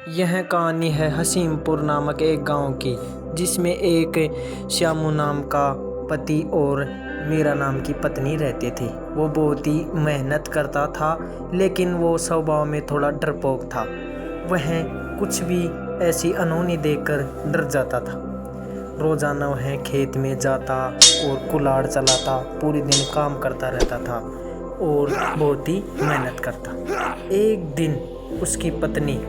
यह कहानी है हसीमपुर नामक एक गांव की, जिसमें एक श्यामू नाम का पति और मीरा नाम की पत्नी रहते थे। वो बहुत ही मेहनत करता था, लेकिन वो स्वभाव में थोड़ा डरपोक था। वह कुछ भी ऐसी अनहोनी देखकर डर जाता था। रोजाना वह खेत में जाता और कुल्हाड़ चलाता, पूरे दिन काम करता रहता था और बहुत ही मेहनत करता। एक दिन उसकी पत्नी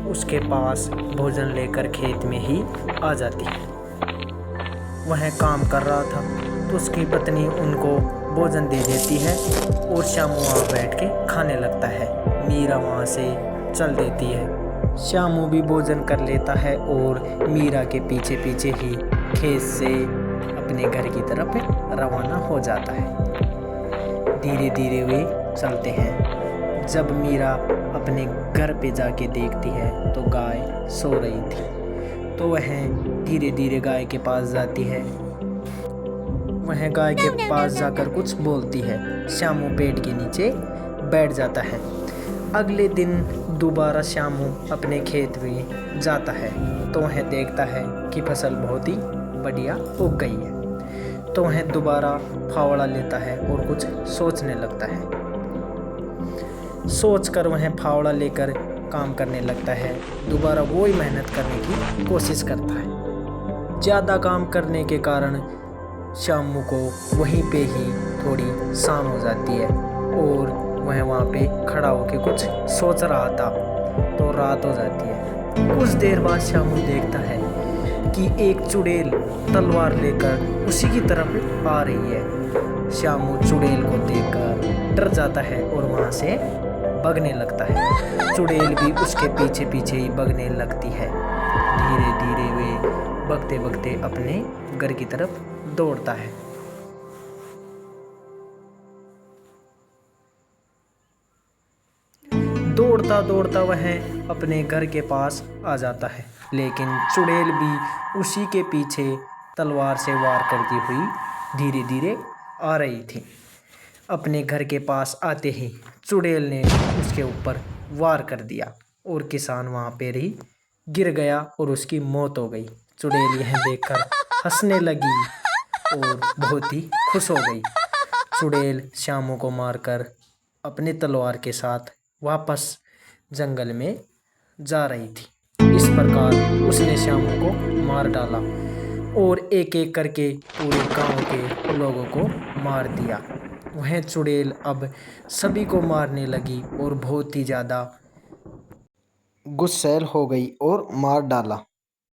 उसके पास भोजन लेकर खेत में ही आ जाती है। वह काम कर रहा था तो उसकी पत्नी उनको भोजन दे देती है और श्यामू वहाँ बैठ के खाने लगता है। मीरा वहाँ से चल देती है। श्यामू भी भोजन कर लेता है और मीरा के पीछे पीछे ही खेत से अपने घर की तरफ रवाना हो जाता है। धीरे धीरे वे चलते हैं। जब मीरा अपने घर पे जाके देखती है तो गाय सो रही थी, तो वह धीरे धीरे गाय के पास जाती है। वह गाय के पास जाकर कुछ बोलती है। श्यामू पेड़ के नीचे बैठ जाता है। अगले दिन दोबारा श्यामू अपने खेत में जाता है तो वह देखता है कि फसल बहुत ही बढ़िया उग गई है। तो वह दोबारा फावड़ा लेता है और कुछ सोचने लगता है। सोचकर वह फावड़ा लेकर काम करने लगता है। दोबारा वो ही मेहनत करने की कोशिश करता है। ज़्यादा काम करने के कारण श्यामू को वहीं पे ही थोड़ी शाम हो जाती है और वह वहाँ पे खड़ा होकर कुछ सोच रहा था तो रात हो जाती है। कुछ देर बाद श्यामू देखता है कि एक चुड़ैल तलवार लेकर उसी की तरफ आ रही है। श्यामू चुड़ैल को देखकर डर जाता है और वहाँ से भागने लगता है। चुड़ैल भी उसके पीछे पीछे ही भागने लगती है। धीरे धीरे वे भागते भागते अपने घर की तरफ दौड़ता है। दौड़ता दौड़ता वह अपने घर के पास आ जाता है, लेकिन चुड़ैल भी उसी के पीछे तलवार से वार करती हुई धीरे धीरे आ रही थी। अपने घर के पास आते ही चुड़ैल ने उसके ऊपर वार कर दिया और किसान वहाँ पर ही गिर गया और उसकी मौत हो गई। चुड़ैल यह देखकर हंसने लगी और बहुत ही खुश हो गई। चुड़ैल श्यामू को मारकर अपने तलवार के साथ वापस जंगल में जा रही थी। इस प्रकार उसने श्यामू को मार डाला और एक एक करके पूरे गांव के लोगों को मार दिया। वह चुड़ैल अब सभी को मारने लगी और बहुत ही ज़्यादा गुस्सैल हो गई और मार डाला।